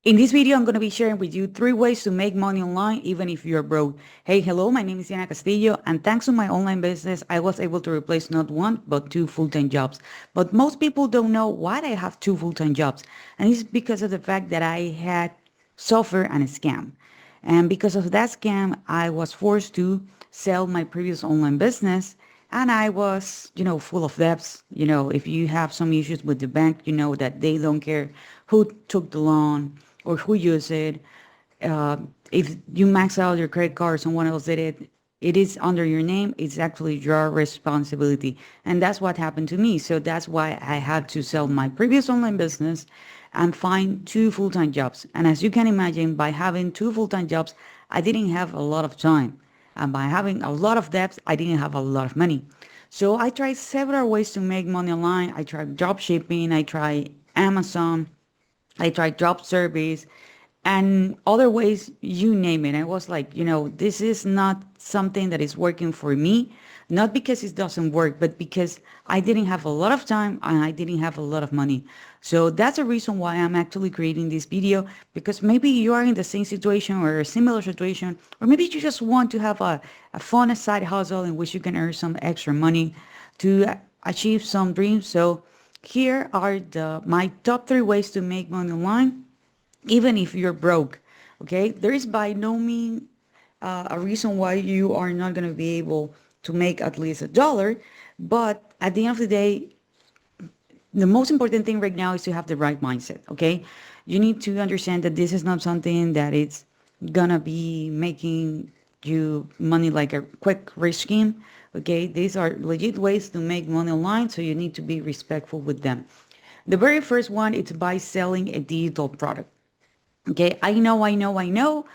In this video, I'm going to be sharing with you 3 ways to make money online even if you're broke. Hey, hello, my name is Diana Castillo, and thanks to my online business, I was able to replace not one, but two full-time jobs. But most people don't know why I have two full-time jobs, and it's because of the fact that I had suffered a scam. And because of that scam, I was forced to sell my previous online business, and I was, full of debts. If you have some issues with the bank, you know that they don't care who took the loan or who used it. If you max out your credit card, someone else did it. It is under your name. It's actually your responsibility, and that's what happened to me. So that's why I had to sell my previous online business and find two full-time jobs. And as you can imagine, by having two full-time jobs, I didn't have a lot of time. And by having a lot of debts, I didn't have a lot of money. So I tried several ways to make money online. I tried drop shipping, I tried Amazon, I tried drop service, and other ways, you name it. I was like, this is not something that is working for me, not because it doesn't work, but because I didn't have a lot of time and I didn't have a lot of money. So that's the reason why I'm actually creating this video, because maybe you are in the same situation or a similar situation, or maybe you just want to have a fun side hustle in which you can earn some extra money to achieve some dreams. So here are my top 3 ways to make money online even if you're broke. Okay, there is by no means a reason why you are not going to be able to make at least $1, but at the end of the day, the most important thing right now is to have the right mindset. Okay, you need to understand that this is not something that it's gonna be making you money like a quick rich scheme. Okay, these are legit ways to make money online, so you need to be respectful with them. The very first one is by selling a digital product. Okay, I know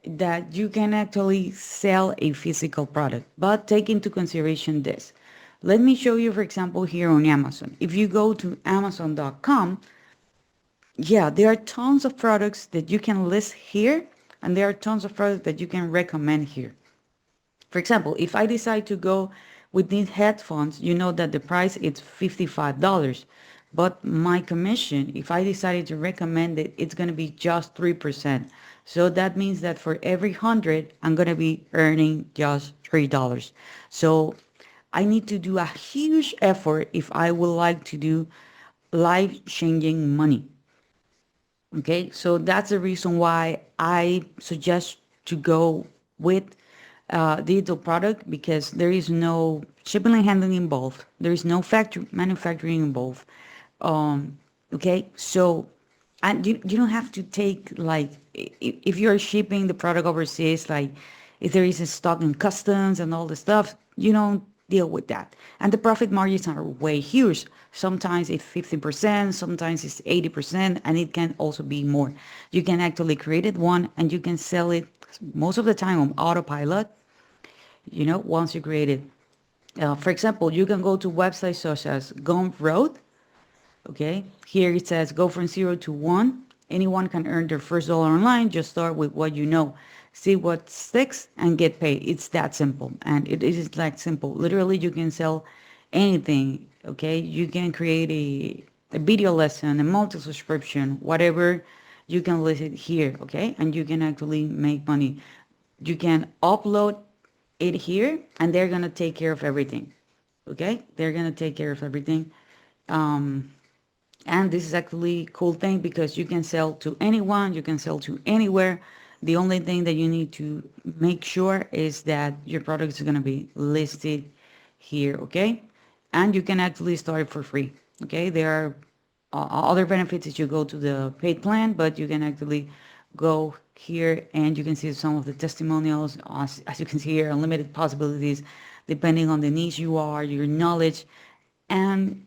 that you can actually sell a physical product, but take into consideration this. Let me show you, for example, here on Amazon. If you go to Amazon.com, yeah, there are tons of products that you can list here, and there are tons of products that you can recommend here. For example, if I decide to go with these headphones, you know that the price is $55. But my commission, if I decided to recommend it, it's going to be just 3%. So that means that for every 100, I'm going to be earning just $3. So I need to do a huge effort if I would like to do life-changing money. Okay, so that's the reason why I suggest to go with digital product, because there is no shipping and handling involved. There is no factory manufacturing involved. Um, okay, so and you don't have to take like if you're shipping the product overseas, like if there is a stock in customs and all the stuff, you don't deal with that. And the profit margins are way huge. Sometimes it's 50%, sometimes it's 80%, and it can also be more. You can actually create it one and you can sell it most of the time on autopilot, once you create it. For example, you can go to websites such as Gumroad. Okay, here it says go from 0 to 1. Anyone can earn their first dollar online. Just start with what you know. See what sticks and get paid. It's that simple. And it is like simple. Literally, you can sell anything. Okay, you can create a video lesson, a multi subscription, whatever. You can list it here. Okay, and you can actually make money. You can upload it here, and they're gonna take care of everything. Okay, they're gonna take care of everything. And this is actually a cool thing because you can sell to anyone, you can sell to anywhere. The only thing that you need to make sure is that your product is going to be listed here, okay? And you can actually start for free, okay? There are other benefits if you go to the paid plan, but you can actually go here and you can see some of the testimonials. As you can see here, unlimited possibilities depending on the niche you are, your knowledge, and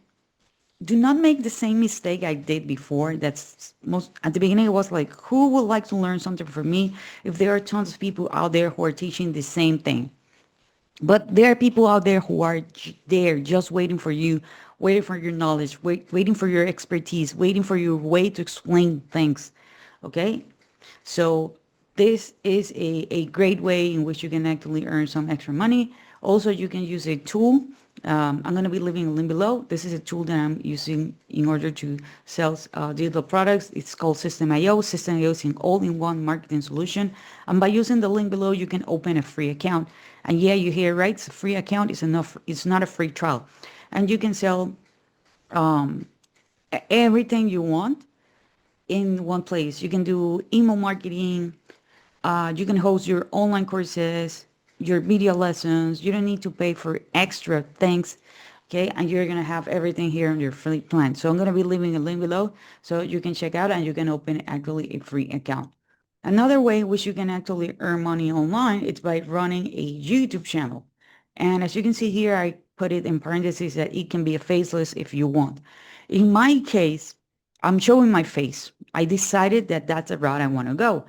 do not make the same mistake I did before. That's most at the beginning. It was like, who would like to learn something from me if there are tons of people out there who are teaching the same thing? But there are people out there who are there just waiting for you, waiting for your knowledge, waiting for your expertise, waiting for your way to explain things. Okay? So this is a great way in which you can actually earn some extra money Also, you can use a tool. I'm going to be leaving a link below. This is a tool that I'm using in order to sell digital products. It's called System.io. System.io is an all-in-one marketing solution. And by using the link below, you can open a free account. And yeah, you hear right. It's a free account. It's enough. It's not a free trial. And you can sell everything you want in one place. You can do email marketing. You can host your online courses, your video lessons. You don't need to pay for extra things. Okay, and you're gonna have everything here on your free plan. So I'm gonna be leaving a link below so you can check out and you can open actually a free account. Another way which you can actually earn money online is by running a YouTube channel. And as you can see here, I put it in parentheses that it can be a faceless if you want. In my case, I'm showing my face. I decided that that's the route I want to go.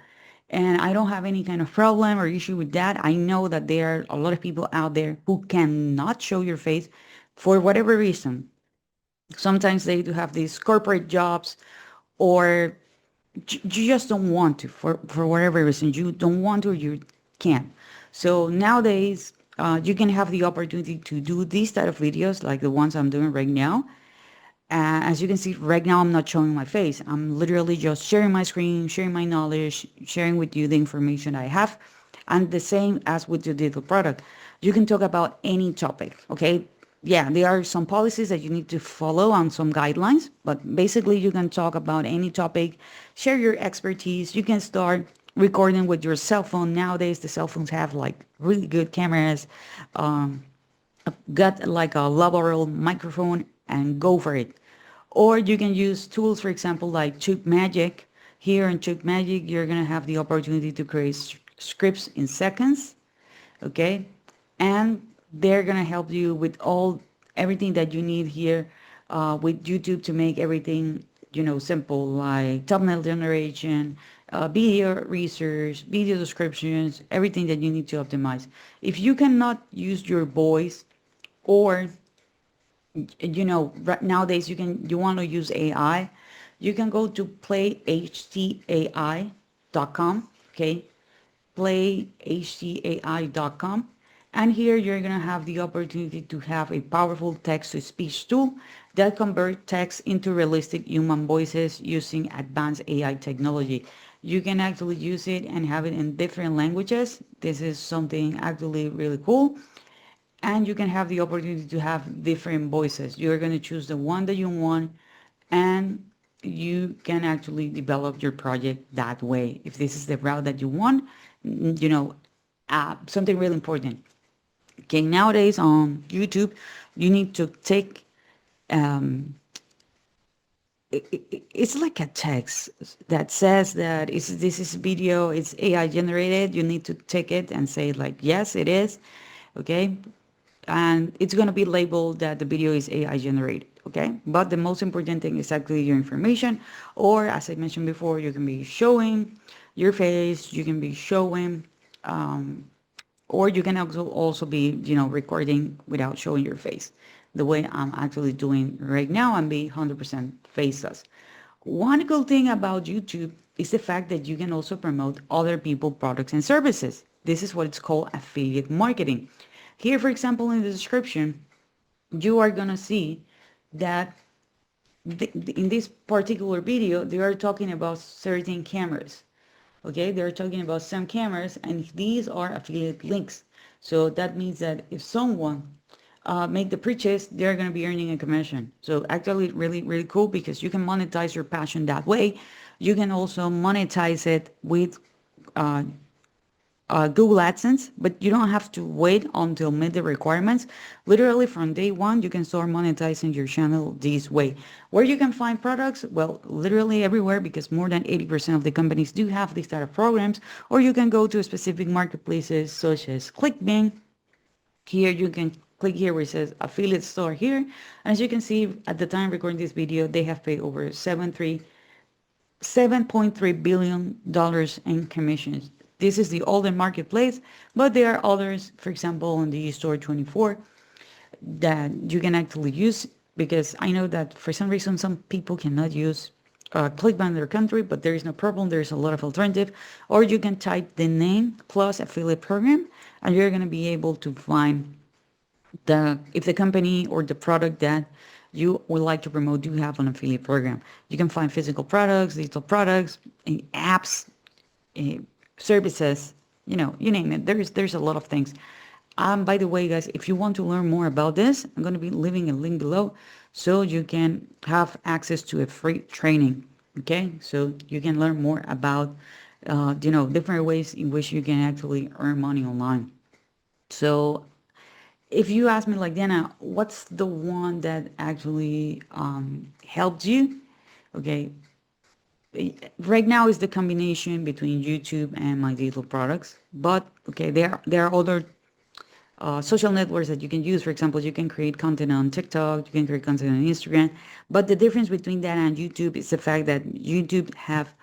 And I don't have any kind of problem or issue with that. I know that there are a lot of people out there who cannot show your face for whatever reason. Sometimes they do have these corporate jobs or you just don't want to for whatever reason. You don't want to or you can't. So nowadays, you can have the opportunity to do these type of videos like the ones I'm doing right now. As you can see right now, I'm not showing my face. I'm literally just sharing my screen, sharing my knowledge, sharing with you the information I have. And the same as with your digital product. You can talk about any topic, okay? Yeah, there are some policies that you need to follow and some guidelines, but basically you can talk about any topic, share your expertise. You can start recording with your cell phone. Nowadays, the cell phones have like really good cameras. Um, got like a lateral microphone and go for it. Or you can use tools, for example, like Tube Magic. Here in Tube Magic, you're going to have the opportunity to create scripts in seconds, okay? And they're going to help you with everything that you need here with YouTube to make everything, simple, like thumbnail generation, video research, video descriptions, everything that you need to optimize. If you cannot use your voice or nowadays you want to use AI, you can go to playhtai.com, okay? Playhtai.com. And here you're going to have the opportunity to have a powerful text-to-speech tool that converts text into realistic human voices using advanced AI technology. You can actually use it and have it in different languages. This is something actually really cool. And you can have the opportunity to have different voices. You're going to choose the one that you want, and you can actually develop your project that way. If this is the route that you want, something really important. Okay, nowadays on YouTube, you need to take, it's like a text that says that this is video, it's AI generated. You need to take it and say like, yes, it is. Okay, and it's going to be labeled that the video is AI generated, okay? But the most important thing is actually your information, or as I mentioned before, you can be showing your face, you can be showing, or you can also be, recording without showing your face, the way I'm actually doing right now and be 100% faceless. One cool thing about YouTube is the fact that you can also promote other people's products and services. This is what it's called affiliate marketing. Here, for example, in the description, you are going to see that in this particular video, they are talking about certain cameras. Okay, they're talking about some cameras, and these are affiliate links. So that means that if someone make the purchase, they're going to be earning a commission. So actually really, really cool because you can monetize your passion that way. You can also monetize it with Google AdSense, but you don't have to wait until meet the requirements. Literally from day one, you can start monetizing your channel this way. Where you can find products? Well, literally everywhere, because more than 80% of the companies do have these type of programs, or you can go to specific marketplaces such as ClickBank. Here you can click here where it says affiliate store here. And as you can see, at the time recording this video, they have paid over $7.3 billion in commissions. This is the older marketplace, but there are others, for example, on the Store 24, that you can actually use, because I know that for some reason, some people cannot use ClickBank in their country, but there is no problem. There's a lot of alternative. Or you can type the name plus affiliate program, and you're going to be able to find if the company or the product that you would like to promote do have an affiliate program. You can find physical products, digital products, apps, eh, services, you name it. There's a lot of things. By the way, guys, if you want to learn more about this, I'm going to be leaving a link below so you can have access to a free training. Okay, so you can learn more about different ways in which you can actually earn money online. So if you ask me, like, Diana, what's the one that actually helped you? Okay, right now is the combination between YouTube and my digital products. But okay, there are other social networks that you can use. For example, you can create content on TikTok, you can create content on Instagram. But the difference between that and YouTube is the fact that YouTube have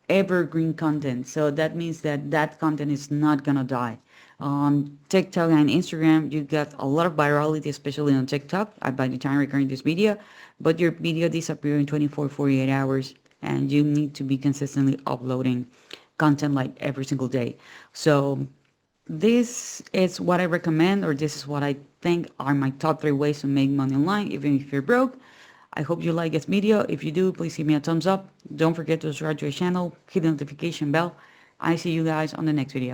evergreen content. So that means that that content is not gonna die. On TikTok and Instagram, you got a lot of virality, especially on TikTok by the time recording this video, but your video disappear in 24, 48 hours, and you need to be consistently uploading content like every single day. So this is what I recommend, or this is what I think are my top 3 ways to make money online, even if you're broke. I hope you like this video. If you do, please give me a thumbs up. Don't forget to subscribe to our channel, hit the notification bell. I see you guys on the next video.